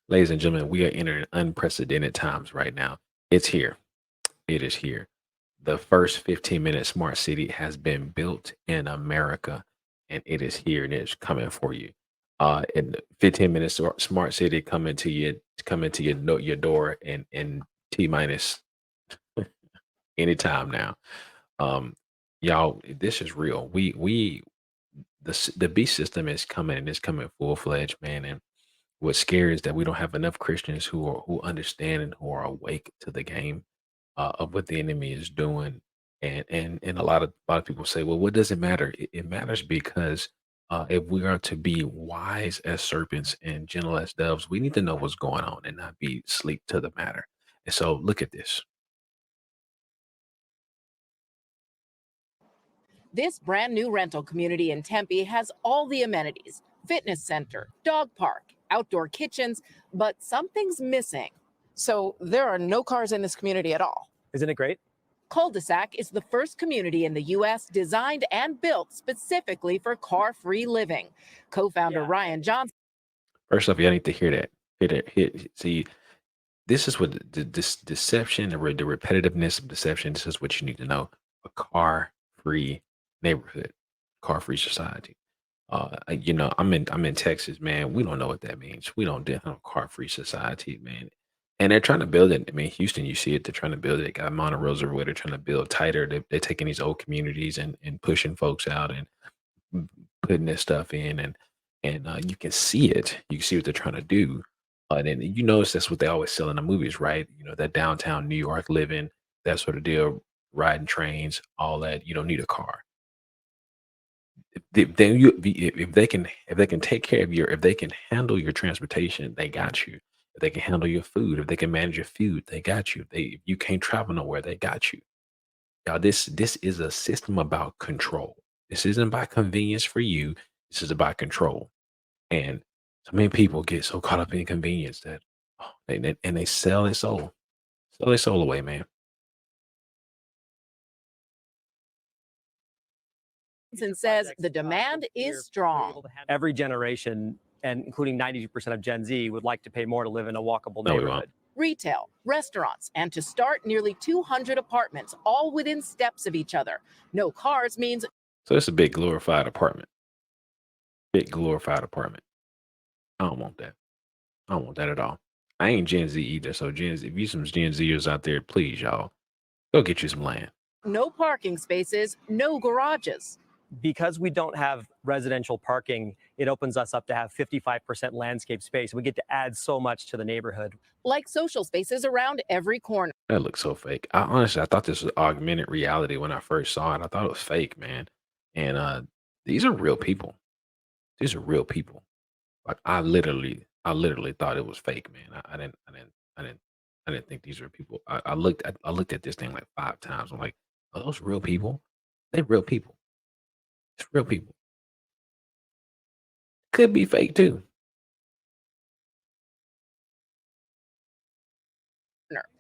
Ladies and gentlemen, we are entering unprecedented times right now. It's here. It is here. The first 15-minute smart city has been built in America, and it is here and it's coming for you. In 15 minutes, smart city coming to your door in T minus anytime now. Um, y'all, this is real. The beast system is coming and it's coming full fledged, man. And what's scary is that we don't have enough Christians who understand and who are awake to the game of what the enemy is doing. And a lot of people say, well, what does it matter? It matters because if we are to be wise as serpents and gentle as doves, we need to know what's going on and not be sleep to the matter. And so look at this. This brand new rental community in Tempe has all the amenities: fitness center, dog park, outdoor kitchens, but something's missing. So there are no cars in this community at all. Isn't it great? Cul-de-sac is the first community in the U.S. designed and built specifically for car-free living. Co-founder Ryan Johnson. First off, you need to hear that. Hear that. See, this is what this deception, the repetitiveness of deception. This is what you need to know: a car-free neighborhood, car-free society. I'm in Texas, man. We don't know what that means. We don't have a car-free society, man. And they're trying to build it. I mean, Houston, you see it. They're trying to build it. They got monorails everywhere. They're trying to build tighter. They're taking these old communities and pushing folks out and putting this stuff in, and you can see it. You can see what they're trying to do. And then you notice that's what they always sell in the movies, right? That downtown New York living, that sort of deal, riding trains, all that. You don't need a car. If they can take care of if they can handle your transportation, they got you. If they can handle your food, if they can manage your food, they got you. If you can't travel nowhere, they got you. Y'all, this is a system about control. This isn't about convenience for you. This is about control. And so many people get so caught up in convenience that they sell their soul away, man. Says the demand is strong. Every generation, and including 92% of Gen Z, would like to pay more to live in a walkable No, we won't. neighborhood. Retail, restaurants, and to start, nearly 200 apartments, all within steps of each other. No cars means So it's a big glorified apartment. Big glorified apartment. I don't want that. I don't want that at all. I ain't Gen Z either. So Gen Z, if you some Gen Zers out there, please, y'all, go get you some land. no parking spaces, no garages. Because we don't have residential parking, it opens us up to have 55% landscape space. We get to add so much to the neighborhood. Like social spaces around every corner. That looks so fake. I thought this was augmented reality when I first saw it. I thought it was fake, man. And these are real people. These are real people. Like I literally thought it was fake, man. I didn't think these were people. I looked at this thing like 5 times. I'm like, are those real people? They're real people. It's real people. Could be fake too.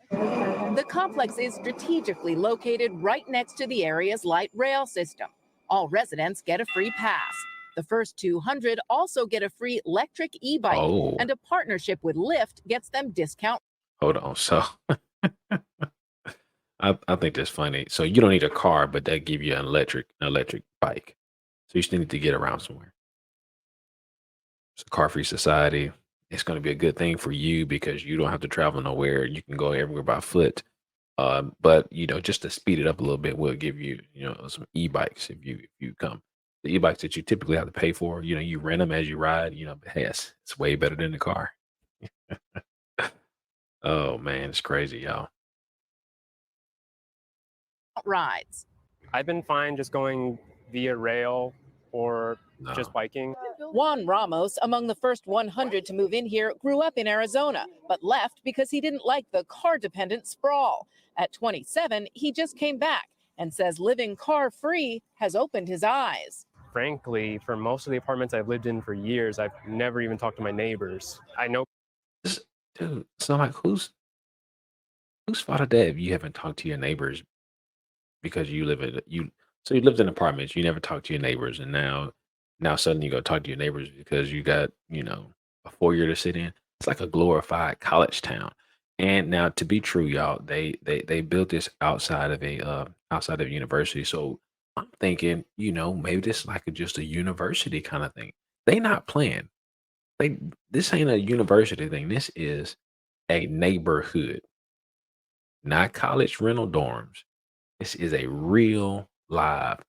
The complex is strategically located right next to the area's light rail system. All residents get a free pass. The first 200 also get a free electric e-bike, Oh, and a partnership with Lyft gets them discount. hold on. So I think that's funny. So you don't need a car, but they give you an electric bike. So you still need to get around somewhere. It's a car-free society. It's going to be a good thing for you because you don't have to travel nowhere. You can go everywhere by foot. But just to speed it up a little bit, we'll give you, some e-bikes if you come. The e-bikes that you typically have to pay for, you rent them as you ride, but hey, it's way better than the car. Oh man, it's crazy, y'all. Rides. I've been fine just going via rail or No. just biking. Juan Ramos, among the first 100 to move in here, grew up in Arizona, but left because he didn't like the car-dependent sprawl. At 27, he just came back and says living car-free has opened his eyes. Frankly, for most of the apartments I've lived in for years, I've never even talked to my neighbors. I know Dude, so like whose fault of that if you haven't talked to your neighbors because you live in you so you lived in apartments, you never talked to your neighbors, and now suddenly you go talk to your neighbors because you got, a foyer to sit in. It's like a glorified college town. And now, to be true, y'all, they built this outside of a university. So I'm thinking, maybe this is like just a university kind of thing. They not playing. They This ain't a university thing. This is a neighborhood, not college rental dorms. This is a real live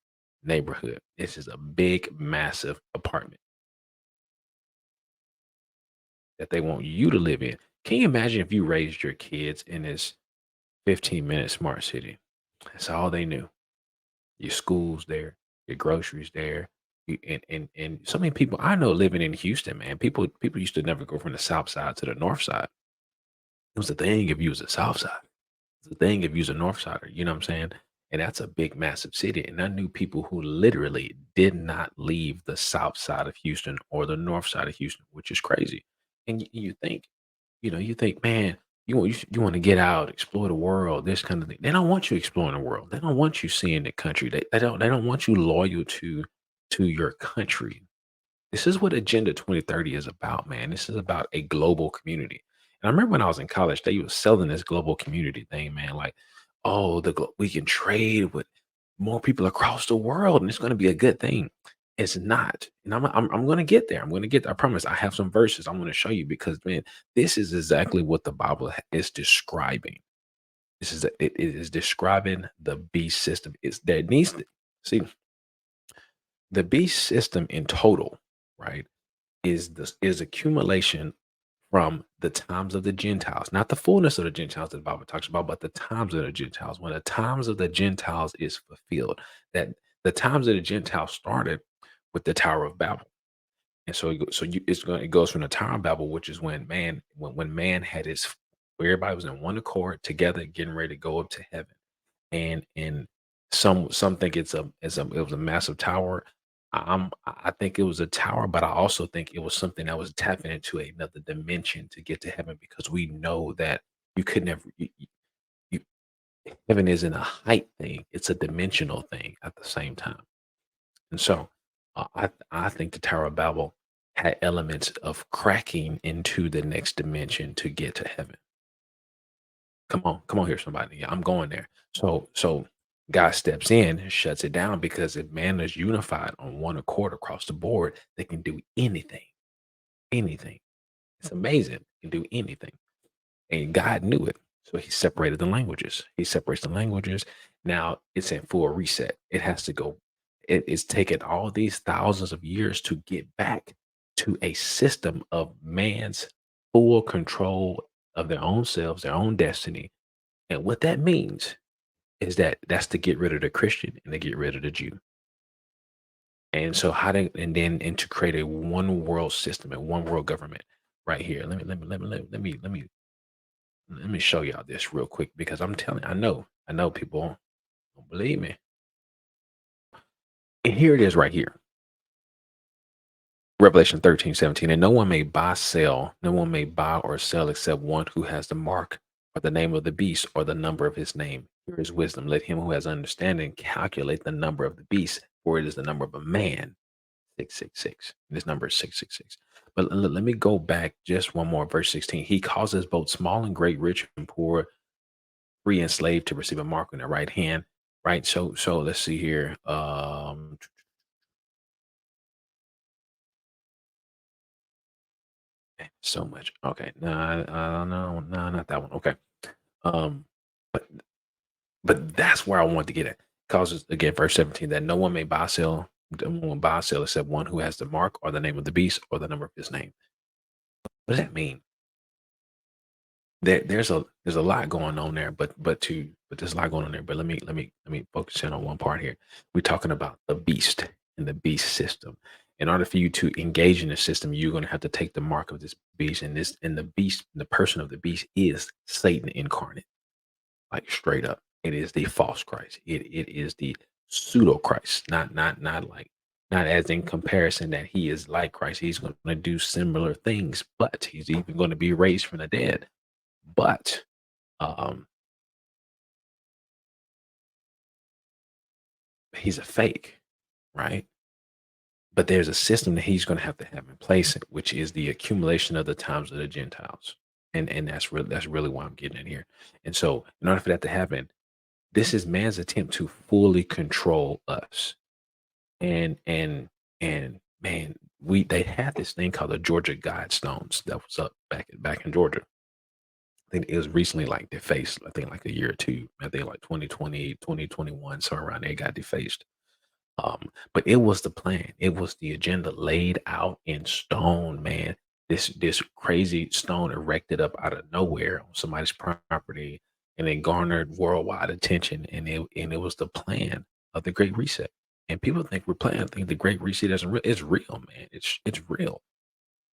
neighborhood. This is a big, massive apartment that they want you to live in. Can you imagine if you raised your kids in this 15-minute smart city? That's all they knew. Your school's there, your groceries there. And so many people I know living in Houston, man. People used to never go from the south side to the north side. It was a thing if you was a south side. It's a thing if you was a north sider, you know what I'm saying? And that's a big, massive city. And I knew people who literally did not leave the south side of Houston or the north side of Houston, which is crazy. And you think, you think, man, you want to get out, explore the world, this kind of thing. They don't want you exploring the world. They don't want you seeing the country. They don't want you loyal to your country. This is what Agenda 2030 is about, man. This is about a global community. And I remember when I was in college, they was selling this global community thing, man. Like, oh, we can trade with more people across the world, and it's going to be a good thing. It's not, and I'm going to get there. I'm going to get there. I promise. I have some verses I'm going to show you because, man, this is exactly what the Bible is describing. It is describing the beast system. It's there needs to see the beast system in total, right? Is accumulation from the times of the Gentiles, not the fullness of the Gentiles that the Bible talks about, but the times of the Gentiles. When the times of the Gentiles is fulfilled, that the times of the Gentiles started with the Tower of Babel. And so, it goes from the Tower of Babel, which is when man had where everybody was in one accord together, getting ready to go up to heaven. And some think it was a massive tower. I think it was a tower, but I also think it was something that was tapping into another dimension to get to heaven because we know that you could never you heaven isn't a height thing, it's a dimensional thing at the same time. And so I think the Tower of Babel had elements of cracking into the next dimension to get to heaven. Come on here, somebody. Yeah, I'm going there. So God steps in and shuts it down because if man is unified on one accord across the board, they can do anything. Anything. It's amazing. They can do anything. And God knew it. So he separated the languages. He separates the languages. Now it's in full reset. It has to go. It's taken all these thousands of years to get back to a system of man's full control of their own selves, their own destiny. And what that means is that that's to get rid of the Christian and to get rid of the Jew. And so and to create a one world system, a one world government right here. Let me show y'all this real quick because I'm telling I know people don't believe me. And here it is right here. Revelation 13:17. And no one may buy or sell except one who has the mark or the name of the beast or the number of his name. Here is wisdom. Let him who has understanding calculate the number of the beast, for it is the number of a man, 666. This number is 666. But let me go back just one more, verse 16. He causes both small and great, rich and poor, free and slave to receive a mark on their right hand. Right. So let's see here. So much. Okay. No, I don't know. No, not that one. Okay. Um, but that's where I want to get at. Causes again, verse 17, that no one may no one buy or sell except one who has the mark or the name of the beast or the number of his name. What does that mean? There's a lot going on there, but there's a lot going on there. But let me focus in on one part here. We're talking about the beast and the beast system. In order for you to engage in the system, you're going to have to take the mark of this beast, and the beast, the person of the beast is Satan incarnate, like straight up. It is the false Christ. It is the pseudo Christ, not as in comparison that he is like Christ. He's going to do similar things, but he's even going to be raised from the dead. But um, he's a fake, right? But there's a system that he's going to have in place, which is the accumulation of the times of the Gentiles. And that's really why I'm getting in here. And so in order for that to happen, this is man's attempt to fully control us. And man, they had this thing called the Georgia Guidestones that was up back in Georgia. I think it was recently like defaced, I think like a year or two. I think like 2020, 2021, somewhere around there, it got defaced. But it was the plan. It was the agenda laid out in stone, man. This crazy stone erected up out of nowhere on somebody's property, and it garnered worldwide attention. And it was the plan of the Great Reset. And people think we're playing. I think the Great Reset isn't real. It's real, man. It's real.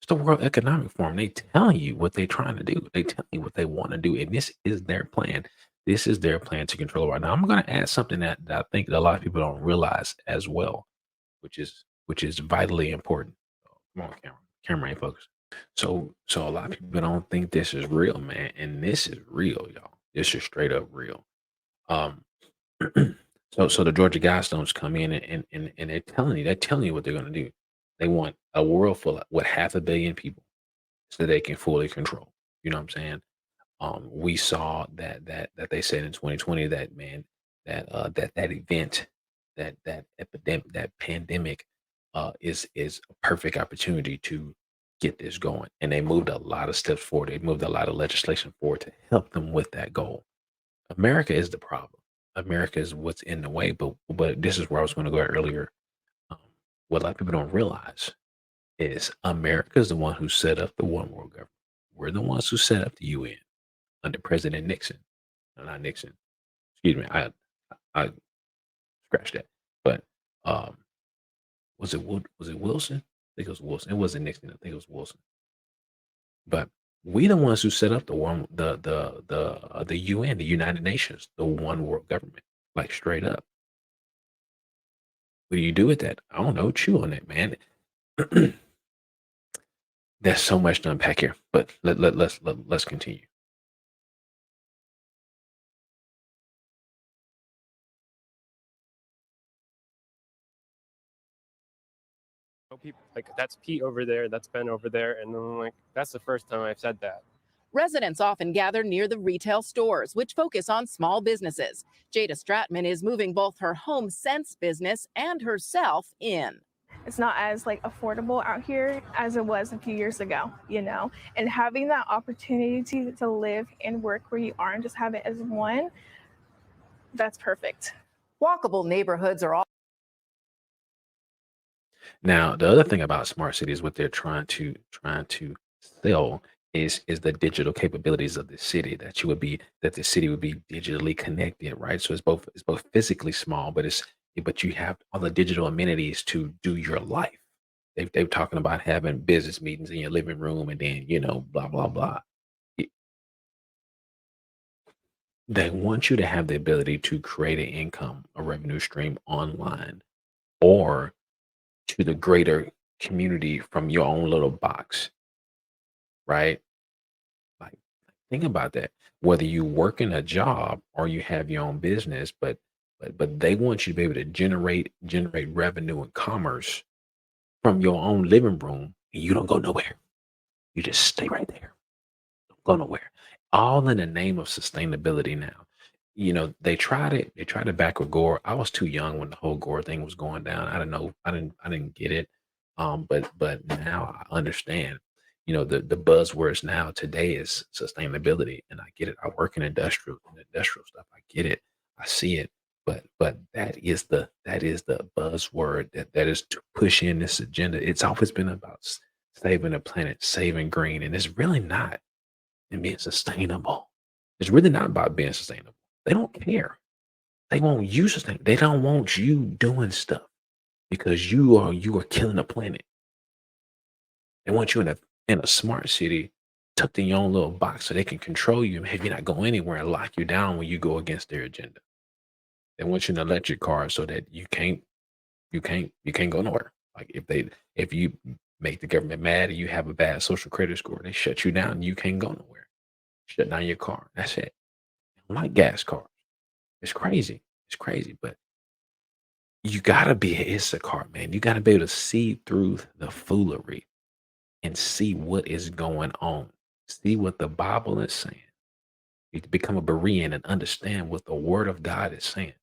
It's the World Economic Forum. They tell you what they're trying to do. They tell you what they want to do, and this is their plan. This is their plan to control right now. I'm going to add something that I think that a lot of people don't realize as well, which is vitally important. Oh, come on, camera ain't focused. So a lot of people don't think this is real, man, and this is real, y'all. This is straight up real. Um, so the Georgia Guidestones come in and they're telling you what they're going to do. They want a world full of what 500 million people so they can fully control. You know what I'm saying? We saw that they said in 2020 that man that event that epidemic that pandemic is a perfect opportunity to get this going, and they moved a lot of steps forward. They moved a lot of legislation forward to help them with that goal. America is the problem. America is what's in the way. But this is where I was going to go earlier. Um, what a lot of people don't realize is America is the one who set up the one world government. We're the ones who set up the UN under President Nixon. No, not Nixon. Excuse me. I scratched that. But um, was it Wilson? I think it was Wilson. It wasn't Nixon. I think it was Wilson. But we the ones who set up the UN, the United Nations, the one world government, like straight up. What do you do with that? I don't know. Chew on it, man. There's so much to unpack here, but let's continue. People like that's Pete over there, that's Ben over there, and I'm like, that's the first time I've said that. Residents often gather near the retail stores, which focus on small businesses. Jada Stratman is moving both her home sense business and herself in. It's not as like affordable out here as it was a few years ago, and having that opportunity to live and work where you are and just have it as one, that's perfect. Walkable neighborhoods are all. Now, the other thing about smart cities, what they're trying to sell is the digital capabilities of the city that the city would be digitally connected, right? So it's both physically small, but you have all the digital amenities to do your life. They're talking about having business meetings in your living room, and then blah blah blah. It- They want you to have the ability to create an income, a revenue stream online, or to the greater community from your own little box, right? Like, think about that. Whether you work in a job or you have your own business, but they want you to be able to generate revenue and commerce from your own living room, and you don't go nowhere. You just stay right there. Don't go nowhere. All in the name of sustainability now. They tried it back with Gore. I was too young when the whole Gore thing was going down. I don't know. I didn't get it. But now I understand. The buzzwords now today is sustainability, and I get it. I work in industrial stuff. I get it. I see it. But that is the buzzword that is to push in this agenda. It's always been about saving the planet, saving green, and it's really not and being sustainable. It's really not about being sustainable. They don't care. They want you sustain. They don't want you doing stuff because you are killing the planet. They want you in a smart city, tucked in your own little box, so they can control you and have you not go anywhere and lock you down when you go against their agenda. They want you in an electric car so that you can't go nowhere. Like if you make the government mad and you have a bad social credit score, they shut you down and you can't go nowhere. Shut down your car. That's it. Like gas cars. It's crazy. It's crazy. But you gotta be an Issachar, man. You gotta be able to see through the foolery and see what is going on. See what the Bible is saying. You need to become a Berean and understand what the Word of God is saying.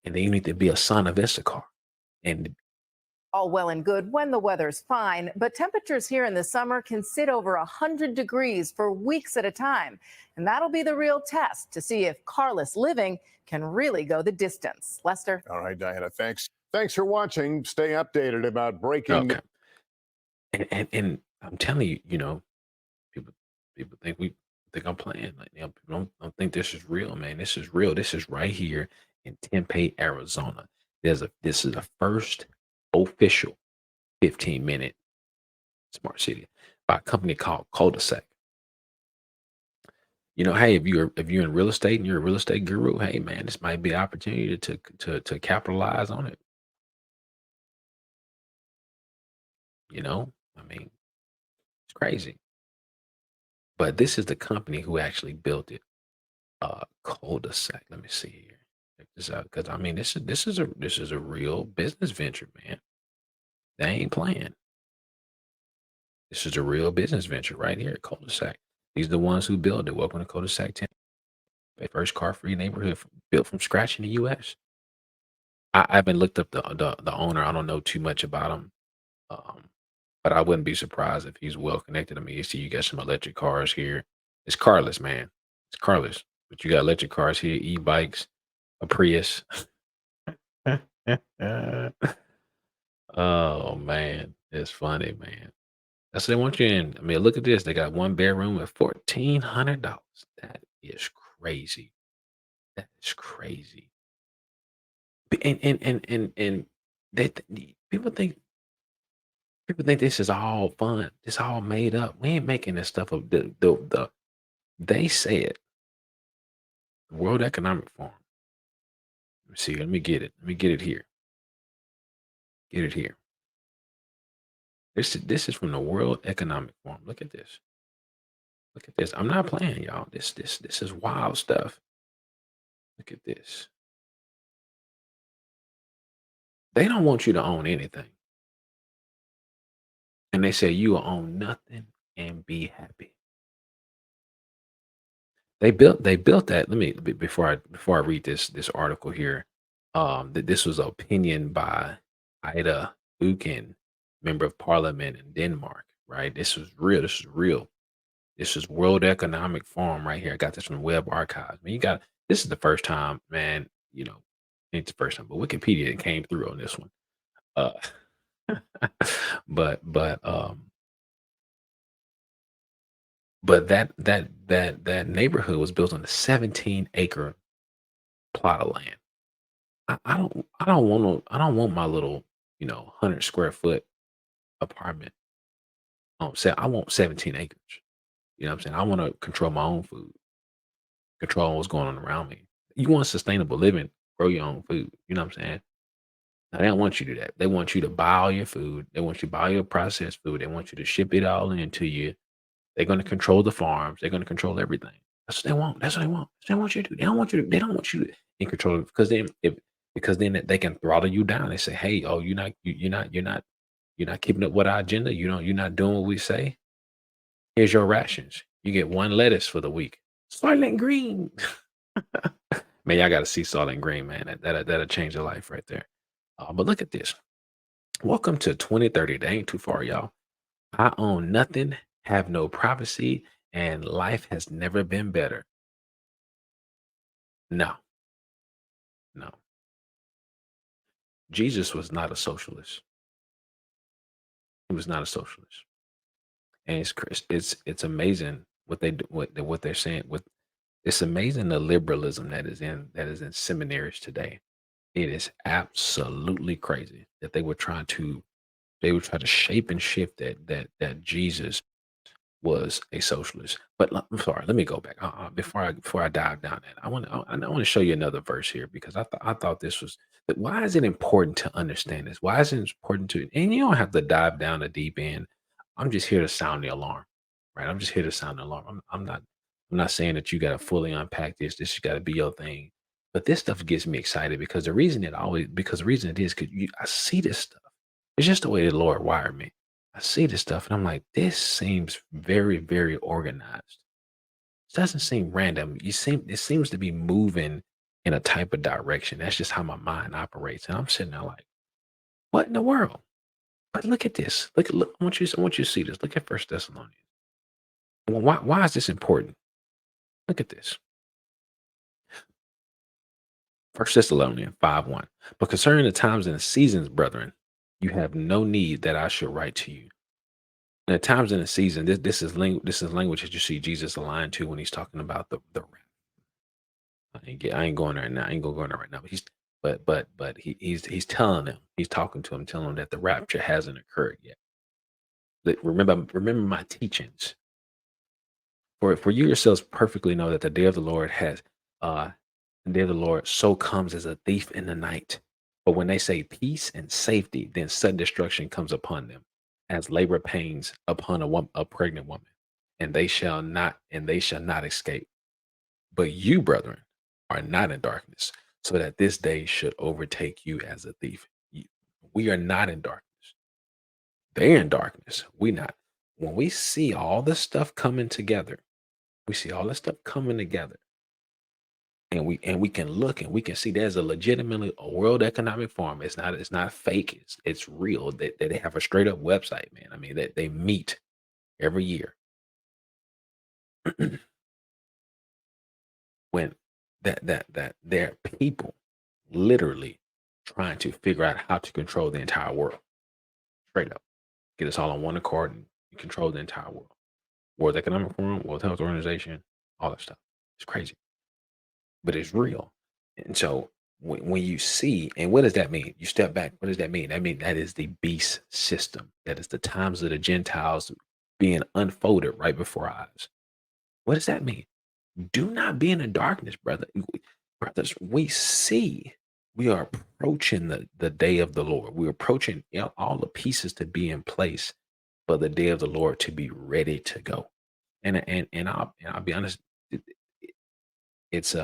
And then you need to be a son of Issachar. And All well and good when the weather's fine, but temperatures here in the summer can sit over 100 degrees for weeks at a time. And that'll be the real test to see if carless living can really go the distance. Lester? All right, Diana, thanks. Thanks for watching. Stay updated about breaking okay. And I'm telling you, people think I'm playing. Like, people don't think this is real, man. This is real. This is right here in Tempe, Arizona. This is the first official 15-minute smart city by a company called Cul-de-sac. Hey, if you're in real estate and you're a real estate guru, hey man, this might be an opportunity to capitalize on it. I mean, it's crazy. But this is the company who actually built it. Cul-de-sac. Let me see here. Check this out. Because I mean, this is a real business venture, man. They ain't playing. This is a real business venture right here at Cul-de-sac. These are the ones who built it. Welcome to Cul-de-sac Tempe, first car-free neighborhood built from scratch in the U.S. I haven't looked up the owner. I don't know too much about him, but I wouldn't be surprised if he's well connected. I mean, you see, you got some electric cars here. It's carless, man. It's carless, but you got electric cars here, e-bikes, a Prius. Oh man, it's funny, man. That's what they want you in. I mean, look at this. They got one bedroom at $1,400. That is crazy. That is crazy. And they people think this is all fun. It's all made up. We ain't making this stuff up. They say it. The World Economic Forum. Let me see. Let me get it. Let me get it here. Get it here. This is from the World Economic Forum. Look at this. Look at this. I'm not playing, y'all. This is wild stuff. Look at this. They don't want you to own anything. And they say you will own nothing and be happy. They built that. Let me before I read this article here. This was an opinion by Ida Buchan, member of parliament in Denmark, right? This was real. This is real. This is World Economic Forum right here. I got this from Web Archives. I mean, this is the first time, man, ain't the first time, but Wikipedia came through on this one. But that neighborhood was built on a 17-acre plot of land. I don't want my little 100 square foot apartment. I want 17 acres. You know what I'm saying? I want to control my own food, control what's going on around me. You want sustainable living, grow your own food. You know what I'm saying? Now, they don't want you to do that. They want you to buy all your food. They want you to buy all your processed food. They want you to ship it all into you. They're going to control the farms. They're going to control everything. That's what they want. That's what they want. That's what they want you to do. They don't want you to in control because then they can throttle you down. They say, hey, oh, you're not keeping up with our agenda. You're not doing what we say. Here's your rations. You get one lettuce for the week. Soylent Green. Man, y'all got to see Soylent Green, man. That'll change your life right there. But look at this. Welcome to 2030. That ain't too far, y'all. I own nothing, have no privacy, and life has never been better. No. Jesus was not a socialist. He was not a socialist. And it's amazing what they do, what they're saying. It's amazing the liberalism that is in seminaries today. It is absolutely crazy that they would try to shape and shift that Jesus was a socialist. But I'm sorry, let me go back. Before I dive down that, I want to show you another verse here because I thought this was. Why is it important to understand this? Why is it important to? And you don't have to dive down the deep end. I'm just here to sound the alarm, right? I'm just here to sound the alarm. I'm not saying that you got to fully unpack this. This got to be your thing. But this stuff gets me excited because the reason it is because I see this stuff. It's just the way the Lord wired me. I see this stuff and I'm like, this seems very, very organized. It doesn't seem random. It seems to be moving in a type of direction. That's just how my mind operates. And I'm sitting there like, what in the world? But look at this. Look. I want you to see this. Look at First Thessalonians. Well, why is this important? Look at this. First Thessalonians 5:1. But concerning the times and the seasons, brethren, you have no need that I should write to you. And the times and the season, this is language that you see Jesus aligned to when he's talking about the wrath. I ain't going there now. I ain't gonna go there right now. But he's telling them, he's talking to them, telling them that the rapture hasn't occurred yet. Remember my teachings. For you yourselves perfectly know that the day of the Lord the day of the Lord so comes as a thief in the night. But when they say peace and safety, then sudden destruction comes upon them, as labor pains upon a pregnant woman, and they shall not escape. But you, brethren, are not in darkness, so that this day should overtake you as a thief. We are not in darkness. They're in darkness. We not. When we see all this stuff coming together, and we can look and we can see there's a World Economic Forum. It's not fake. It's real. They have a straight up website, man. I mean, they meet every year. When that there are people literally trying to figure out how to control the entire world. Straight up. Get us all on one accord and control the entire world. World Economic Forum, World Health Organization, all that stuff. It's crazy. But it's real. And so when you see, and what does that mean? You step back, what does that mean? That means that is the beast system. That is the times of the Gentiles being unfolded right before our eyes. What does that mean? Do not be in the darkness, brothers. We are approaching the day of the Lord. We're approaching all the pieces to be in place for the day of the Lord to be ready to go. And I'll be honest, it's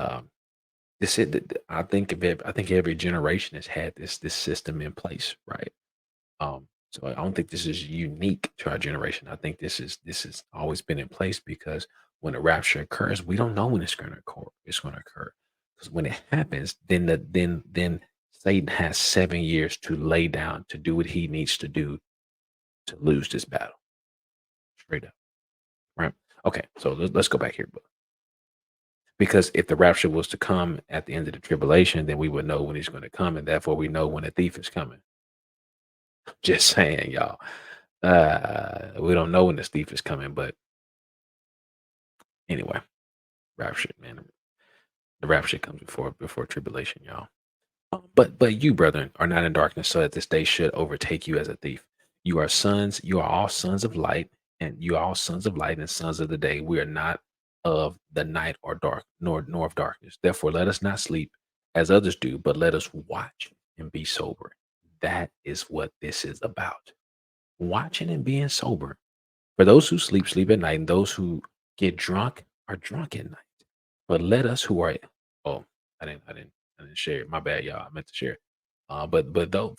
this is I think every generation has had this system in place, right? So I don't think this is unique to our generation. I think this has always been in place because when the rapture occurs, we don't know when it's going to occur. Because when it happens, then Satan has 7 years to lay down to do what he needs to do to lose this battle. Straight up, right? Okay, so let's go back here, because if the rapture was to come at the end of the tribulation, then we would know when he's going to come, and therefore we know when the thief is coming. Just saying, y'all. We don't know when the thief is coming, but anyway, rapture, man. The rapture comes before tribulation, y'all. But you, brethren, are not in darkness, so that this day should overtake you as a thief. You are all sons of light, and you are all sons of light and sons of the day. We are not of the night or dark, nor of darkness. Therefore, let us not sleep as others do, but let us watch and be sober. That is what this is about. Watching and being sober. For those who sleep, sleep at night, and those who get drunk are drunk at night. But let us who are I didn't share it. My bad, y'all. I meant to share it.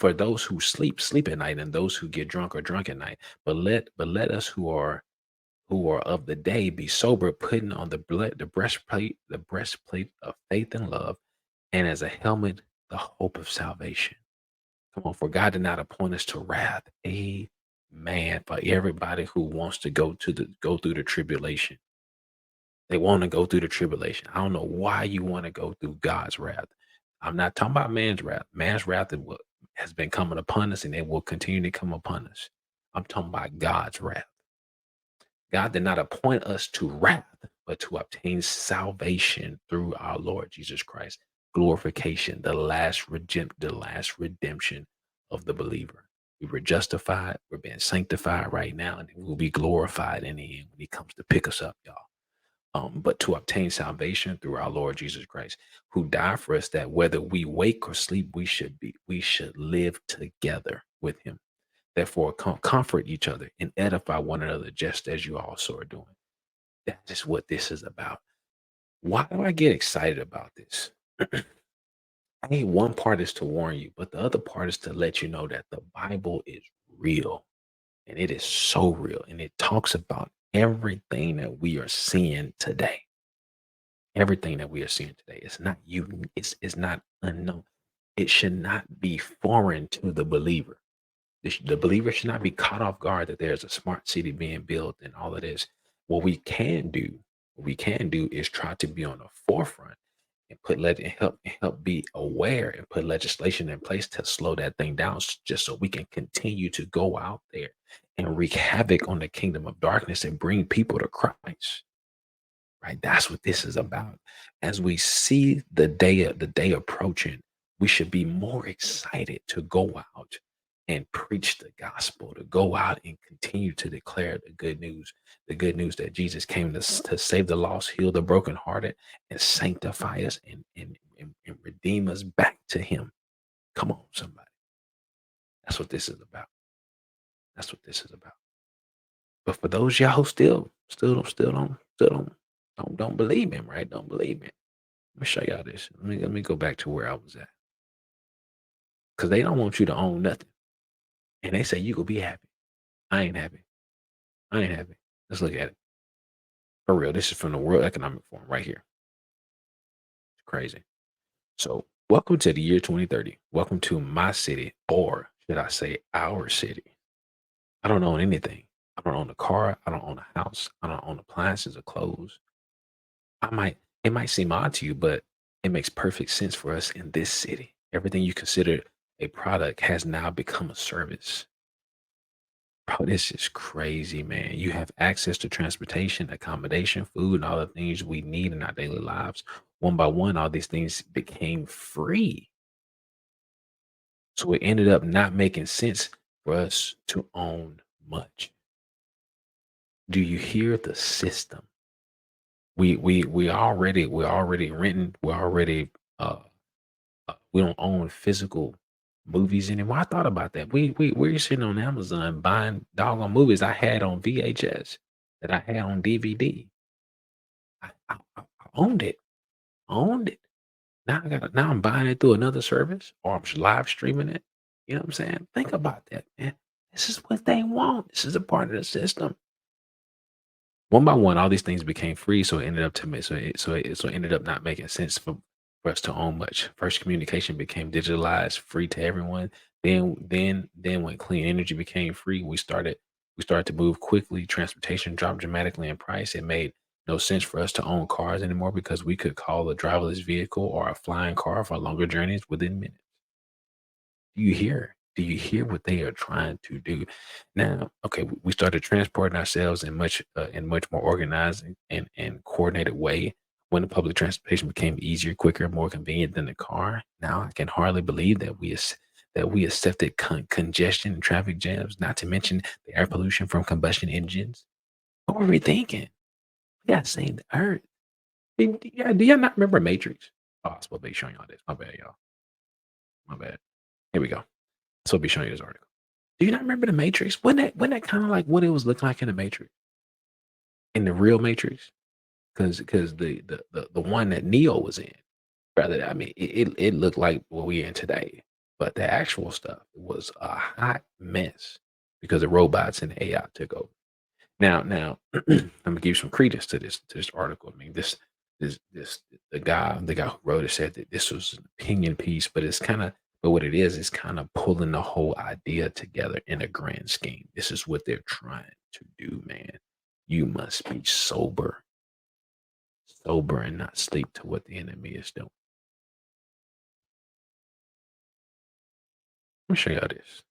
For those who sleep, sleep at night, and those who get drunk are drunk at night. But let us who are of the day be sober, putting on the breastplate of faith and love, and as a helmet, the hope of salvation. Come on, for God did not appoint us to wrath. Amen. For everybody who wants to go through the tribulation. They want to go through the tribulation. I don't know why you want to go through God's wrath. I'm not talking about man's wrath. Man's wrath is what has been coming upon us, and it will continue to come upon us. I'm talking about God's wrath. God did not appoint us to wrath, but to obtain salvation through our Lord Jesus Christ. Glorification, the last redemption of the believer. We were justified. We're being sanctified right now, and we'll be glorified in the end when he comes to pick us up, y'all. But to obtain salvation through our Lord Jesus Christ, who died for us, that whether we wake or sleep, we should live together with him. Therefore, comfort each other and edify one another, just as you also are doing. That is what this is about. Why do I get excited about this? Hey, one part is to warn you, but the other part is to let you know that the Bible is real, and it is so real, and it talks about everything that we are seeing today. Everything that we are seeing today. It's not you. It's not unknown. It should not be foreign to the believer. The believer should not be caught off guard that there's a smart city being built and all of this. What we can do, what we can do is try to be on the forefront and help be aware and put legislation in place to slow that thing down, just so we can continue to go out there and wreak havoc on the kingdom of darkness and bring people to Christ. Right? That's what this is about. As we see the day approaching, we should be more excited to go out and preach the gospel, to go out and continue to declare the good news that Jesus came to save the lost, heal the brokenhearted, and sanctify us and redeem us back to him. Come on, somebody. That's what this is about. That's what this is about. But for those y'all who still don't believe him, right? Don't believe me. Let me show y'all this. Let me go back to where I was at. Because they don't want you to own nothing. And they say you gonna be happy. I ain't happy. I ain't happy. Let's look at it. For real. This is from the World Economic Forum right here. It's crazy. So welcome to the year 2030. Welcome to my city, or should I say our city. I don't own anything. I don't own a car. I don't own a house. I don't own appliances or clothes. It might seem odd to you, but it makes perfect sense for us in this city. Everything you consider a product has now become a service. Bro, this is crazy, man. You have access to transportation, accommodation, food, and all the things we need in our daily lives. One by one, all these things became free. So it ended up not making sense for us to own much. Do you hear the system? We're already renting. We don't own physical movies anymore. I thought about that. We're sitting on Amazon buying doggone movies I had on VHS that I had on DVD. I owned it. Owned it. Now I'm buying it through another service, or I'm live streaming it. You know what I'm saying? Think about that, man. This is what they want. This is a part of the system. One by one, all these things became free, so it ended up to me. So it ended up not making sense for us to own much. First, communication became digitalized, free to everyone. Then when clean energy became free, we started to move quickly. Transportation dropped dramatically in price. It made no sense for us to own cars anymore because we could call a driverless vehicle or a flying car for longer journeys within minutes. Do you hear what they are trying to do now? Okay, we started transporting ourselves in much more organized and coordinated way. When the public transportation became easier, quicker, more convenient than the car, now I can hardly believe that we accepted congestion and traffic jams, not to mention the air pollution from combustion engines. What were we thinking? We got to save the earth. Yeah, do y'all not remember Matrix? Oh, I was supposed to be showing y'all this. My bad, y'all. My bad. Here we go. So I'll be showing you this article. Do you not remember the Matrix? Wasn't that kind of like what it was looking like in the Matrix, in the real Matrix? Because the one that Neo was in, rather, I mean, it looked like what we in today, but the actual stuff was a hot mess because the robots and AI took over. Now, I'm gonna give you some credence to this article. I mean, this the guy who wrote it said that this was an opinion piece, but what it is kind of pulling the whole idea together in a grand scheme. This is what they're trying to do, man. You must be sober and not sleep to what the enemy is doing. Let me show y'all this.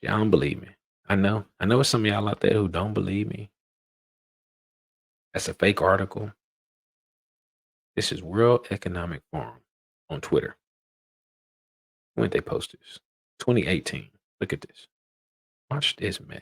Y'all don't believe me. I know it's some of y'all out there who don't believe me. That's a fake article. This is World Economic Forum on Twitter. When they post this? 2018. Look at this. Watch this mess.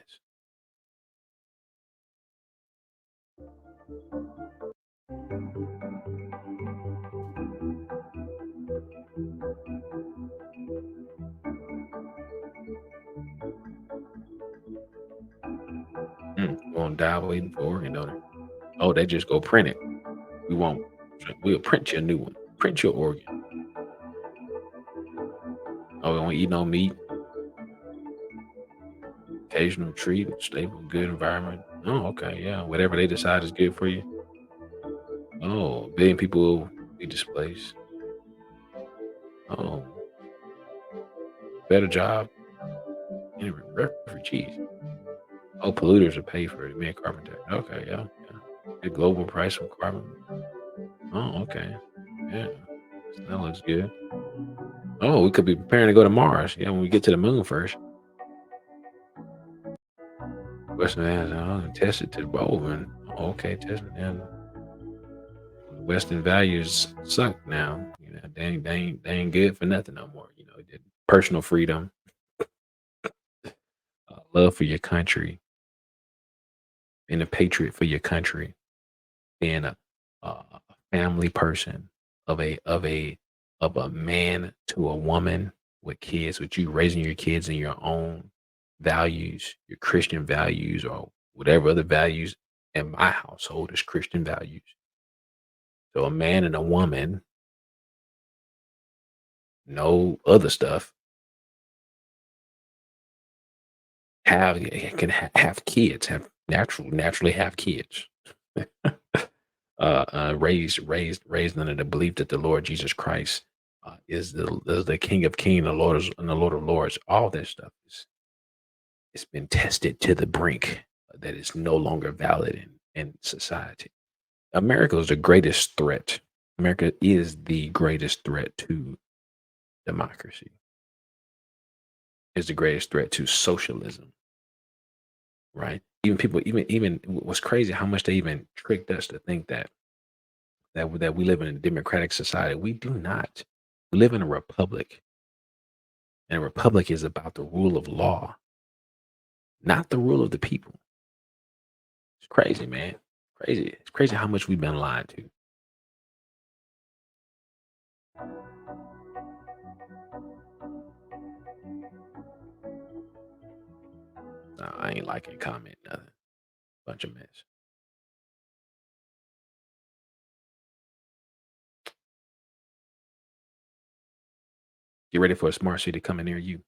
Won't die waiting for organ donor. Oh, they just go print it. We'll print you a new one. Print your organ. Oh, we don't eat no meat. Occasional treat, stable, good environment. Oh, okay, yeah. Whatever they decide is good for you. Oh, a billion people will be displaced. Oh, better job. And refugees. Oh, polluters are paid for it. Being carbon tax. Okay, yeah, yeah. The global price of carbon. Oh, okay. Yeah. That looks good. Oh, we could be preparing to go to Mars. Yeah, when we get to the moon first. Western has test it to the bone. Oh, okay, test it. And Western values suck now. You know, they ain't good for nothing no more. You know, personal freedom, love for your country, being a patriot for your country, being a family person of a man to a woman with kids, with you raising your kids in your own values, your Christian values, or whatever other values. In my household is Christian values. So a man and a woman, no other stuff, have kids, have naturally have kids. Raised under the belief that the Lord Jesus Christ is the King of Kings, the Lord of Lords. All that stuff it's been tested to the brink that is no longer valid in society. America is the greatest threat. America is the greatest threat to democracy. Is the greatest threat to socialism. Right? Even people, even what's crazy, how much they even tricked us to think that we live in a democratic society. We do not. We live in a republic, and a republic is about the rule of law, not the rule of the people. It's crazy, man. Crazy. It's crazy how much we've been lied to. No, I ain't liking comment nothing. Bunch of mess. Get ready for a smart city coming near you.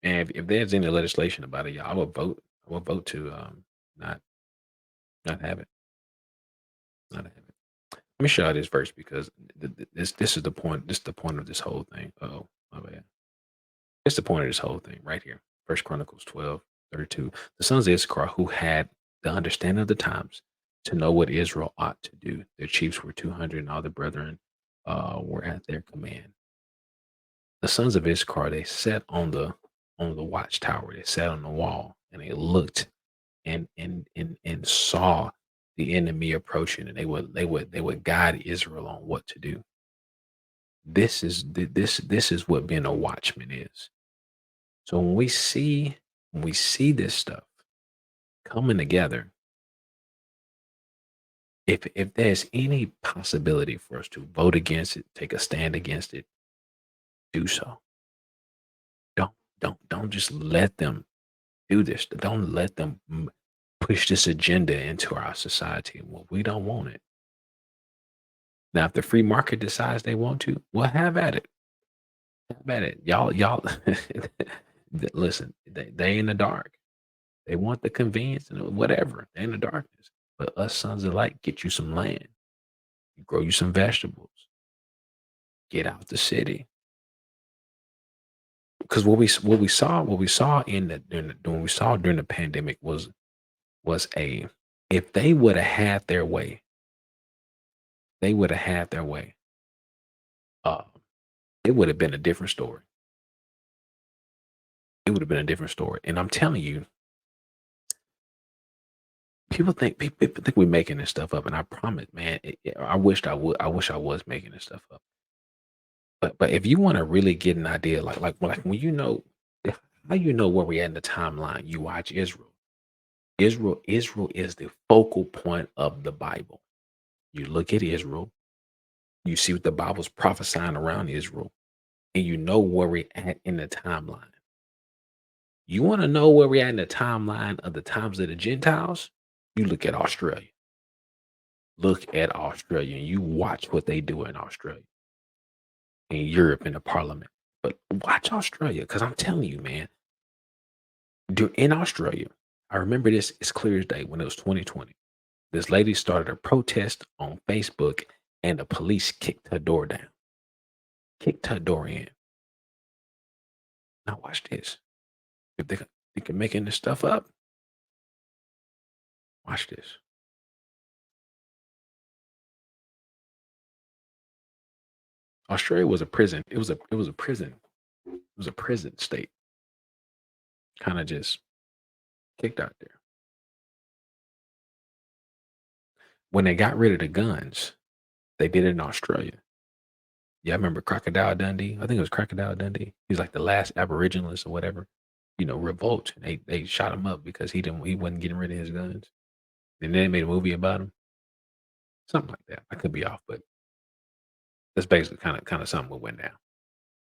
And if there's any legislation about it, y'all, I will vote. I will vote to not not have it. Not have it. Let me show you this verse because this is the point. This is the point of this whole thing. Oh, my bad. It's the point of this whole thing right here. First Chronicles 12:32. The sons of Issachar who had the understanding of the times to know what Israel ought to do. Their chiefs were 200, and all the brethren were at their command. The sons of Issachar, they sat on the watchtower. They sat on the wall and they looked and saw the enemy approaching, and they would guide Israel on what to do. This is what being a watchman is. So when we see this stuff coming together, if there's any possibility for us to vote against it, take a stand against it, do so. Don't don't just let them do this. Don't let them push this agenda into our society. Well, we don't want it. Now, if the free market decides they want to, well, have at it. Have at it. Y'all listen, they in the dark. They want the convenience and whatever. They're in the darkness. But us sons of light, get you some land, grow you some vegetables, get out the city. Because what we saw during the pandemic was a if they would have had their way, they would have had their way. Uh, it would have been a different story. It would have been a different story. And I'm telling you, people think we're making this stuff up, and I promise, man, I wished I would. I wish I was making this stuff up. But if you want to really get an idea, like when how you know where we're at in the timeline, you watch Israel. Israel is the focal point of the Bible. You look at Israel, you see what the Bible's prophesying around Israel, and you know where we're at in the timeline. You want to know where we're at in the timeline of the times of the Gentiles? You look at Australia. Look at Australia and you watch what they do in Australia, in Europe, in the parliament. But watch Australia, because I'm telling you, man, in Australia, I remember this as clear as day when it was 2020. This lady started a protest on Facebook, and the police kicked her door down, kicked her door in. Now watch this. If they can making this stuff up, watch this. Australia was a prison. It was a prison. It was a prison state. Kind of just kicked out there. When they got rid of the guns, they did it in Australia. Yeah, I remember Crocodile Dundee. I think it was Crocodile Dundee. He's like the last Aboriginalist or whatever. Revolt. And they shot him up because he wasn't getting rid of his guns. And then they made a movie about him. Something like that. I could be off, but that's basically kind of something what went down.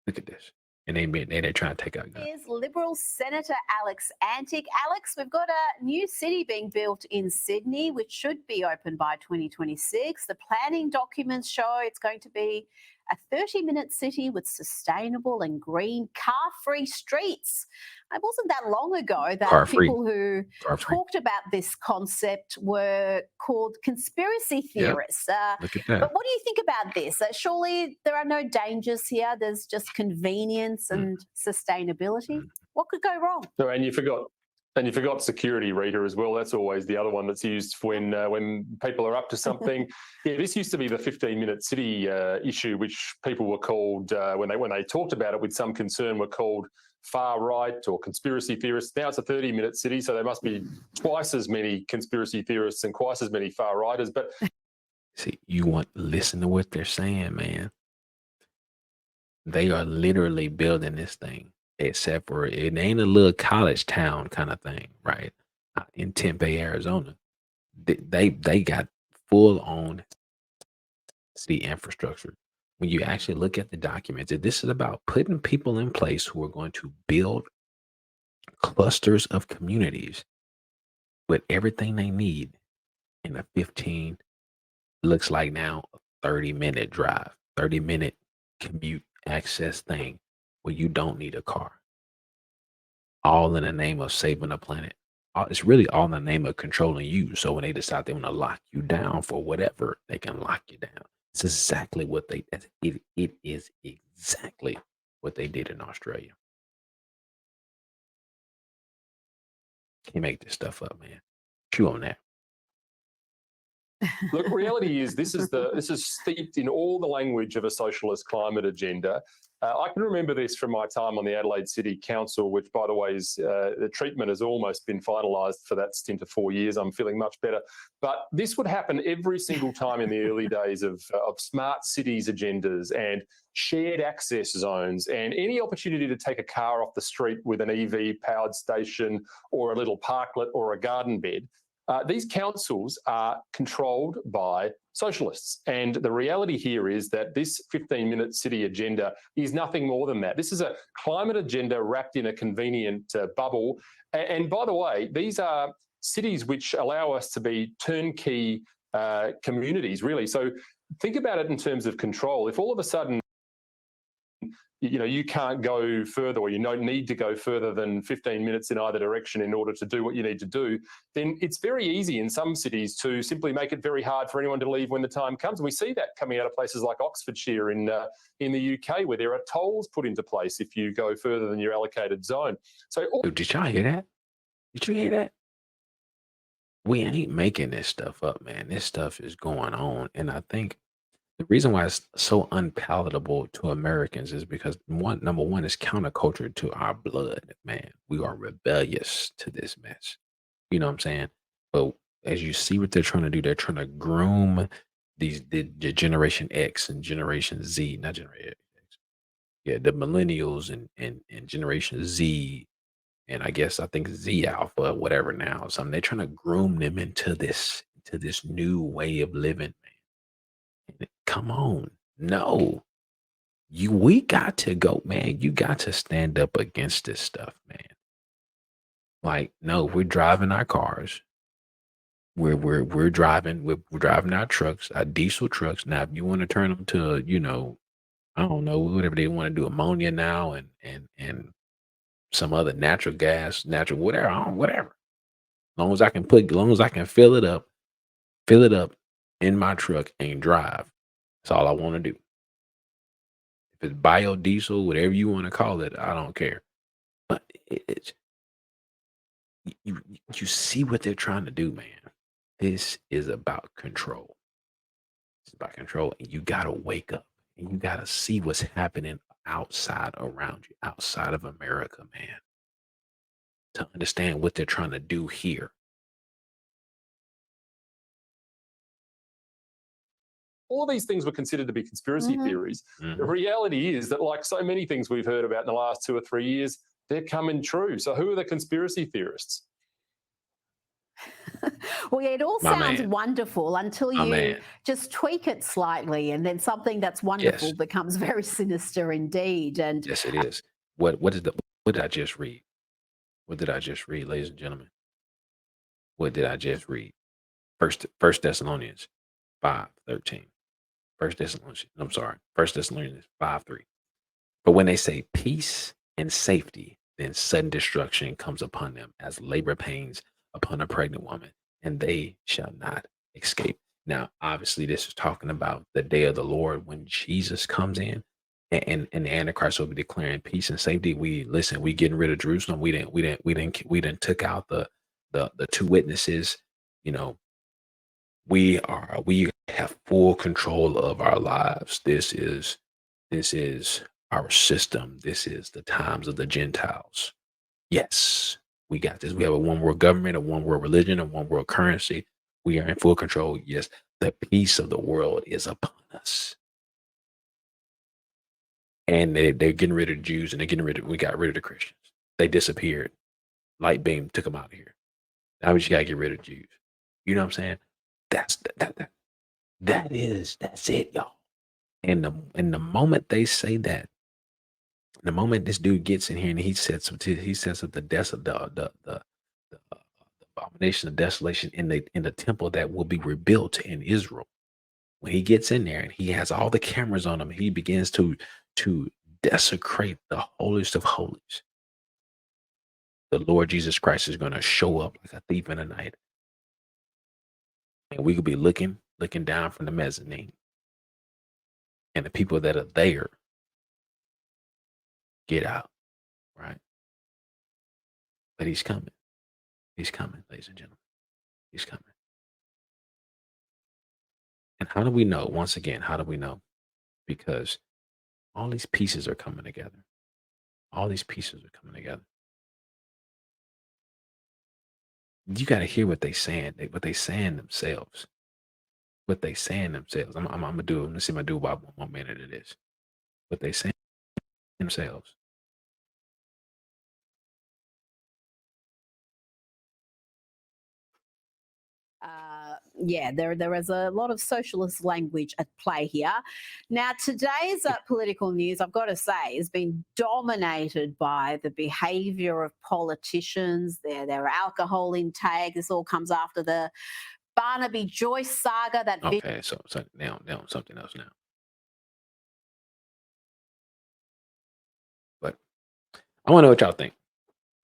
Look at this. And they're trying to take out guns. Here's Liberal Senator Alex Antic. Alex, we've got a new city being built in Sydney, which should be open by 2026. The planning documents show it's going to be a 30-minute city with sustainable and green car-free streets. It wasn't that long ago that people who talked about this concept were called conspiracy theorists. Look at that. But what do you think about this? Surely there are no dangers here. There's just convenience and sustainability. What could go wrong? No, and you forgot security, Rita, as well. That's always the other one that's used when people are up to something. Yeah, this used to be the 15-minute city issue, which people were called when they talked about it with some concern were called far right or conspiracy theorists. Now it's a 30-minute city, so there must be twice as many conspiracy theorists and twice as many far righters. But see, listen to what they're saying, man. They are literally building this thing. Except for it ain't a little college town kind of thing, right? In Tempe, Arizona, they got full on city infrastructure. When you actually look at the documents, this is about putting people in place who are going to build clusters of communities with everything they need in a 15, looks like now a 30-minute drive, 30-minute commute access thing where you don't need a car. All in the name of saving the planet. It's really all in the name of controlling you. So when they decide they want to lock you down for whatever, they can lock you down. It's exactly what it is exactly what they did in Australia. Can't make this stuff up, man. Chew on that. look, reality is this is steeped in all the language of a socialist climate agenda. I can remember this from my time on the Adelaide City Council, which, by the way, is the treatment has almost been finalised for that stint of 4 years. I'm feeling much better. But this would happen every single time in the early days of smart cities agendas and shared access zones and any opportunity to take a car off the street with an EV powered station or a little parklet or a garden bed. These councils are controlled by socialists. And the reality here is that this 15-minute city agenda is nothing more than that. This is a climate agenda wrapped in a convenient bubble. And by the way, these are cities which allow us to be turnkey communities, really. So think about it in terms of control. If all of a sudden, you can't go further, or you don't need to go further than 15 minutes in either direction in order to do what you need to do, then it's very easy in some cities to simply make it very hard for anyone to leave when the time comes. And we see that coming out of places like Oxfordshire in the UK, where there are tolls put into place if you go further than your allocated zone. So, did y'all hear that? Did you hear that? We ain't making this stuff up, man. This stuff is going on, and I think the reason why it's so unpalatable to Americans is because number one, it's counterculture to our blood, man. We are rebellious to this mess. You know what I'm saying? But as you see what they're trying to do, they're trying to groom the Generation X and Generation Z, not Generation X. Yeah, the millennials and Generation Z, and I think Z Alpha, whatever now. Something they're trying to groom them into this new way of living, man. Come on. No. We got to go, man. You got to stand up against this stuff, man. Like, no, we're driving our cars. We're driving our trucks, our diesel trucks. Now, if you want to turn them to, I don't know, whatever they want to do, ammonia now and some other natural gas, natural whatever, whatever. As long as I can fill it up in my truck and drive. That's all I want to do. If it's biodiesel, whatever you want to call it, I don't care. But it's you see what they're trying to do, man. This is about control. It's about control, and you gotta wake up and you gotta see what's happening outside around you, outside of America, man, to understand what they're trying to do here. All these things were considered to be conspiracy theories. The reality is that, like so many things we've heard about in the last 2 or 3 years, they're coming true. So who are the conspiracy theorists? Well, yeah, it all My sounds man. wonderful until My you man. just tweak it slightly, and then something that's wonderful Yes. becomes very sinister indeed. And Yes, it is. What did I just read? What did I just read, ladies and gentlemen? What did I just read? First Thessalonians 5:13. First Thessalonians 5:3. But when they say peace and safety, then sudden destruction comes upon them as labor pains upon a pregnant woman, and they shall not escape. Now, obviously, this is talking about the day of the Lord when Jesus comes in, and the Antichrist will be declaring peace and safety. We getting rid of Jerusalem. We didn't took out the two witnesses. You know, we have full control of our lives. This is our system. This is the times of the Gentiles. Yes, we got this. We have a one world government, a one world religion, a one world currency. We are in full control. Yes, the peace of the world is upon us. And they're getting rid of Jews, and we got rid of the Christians. They disappeared. Light beam took them out of here. Now we just gotta get rid of Jews. You know what I'm saying? That's it, y'all. And the moment they say that, the moment this dude gets in here and he sets up the abomination of desolation in the temple that will be rebuilt in Israel. When he gets in there and he has all the cameras on him, he begins to desecrate the holiest of holies. The Lord Jesus Christ is going to show up like a thief in the night, and we could be looking down from the mezzanine, and the people that are there get out, right? But he's coming. He's coming, ladies and gentlemen. He's coming. And how do we know? Once again, how do we know? Because all these pieces are coming together. All these pieces are coming together. You got to hear what they're saying. What they saying themselves. What they saying themselves. I'm gonna do. Let me see if I do about 1 more minute of this. What they saying themselves. Yeah, there is a lot of socialist language at play here. Now, today's political news, I've got to say, has been dominated by the behaviour of politicians, their alcohol intake. This all comes after the Barnaby Joyce saga. Okay, so now something else now. But I want to know what y'all think.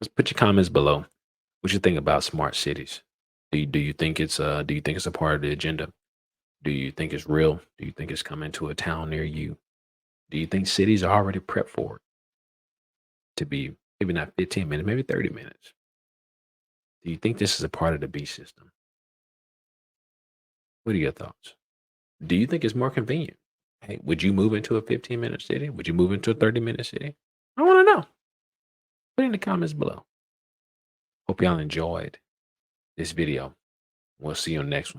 Let's put your comments below. What you think about smart cities? Do you think it's a part of the agenda? Do you think it's real? Do you think it's coming to a town near you? Do you think cities are already prepped for it to be maybe not 15 minutes, maybe 30 minutes? Do you think this is a part of the B system? What are your thoughts? Do you think it's more convenient? Hey, would you move into a 15-minute city? Would you move into a 30-minute city? I want to know. Put it in the comments below. Hope y'all enjoyed this video. We'll see you on the next one.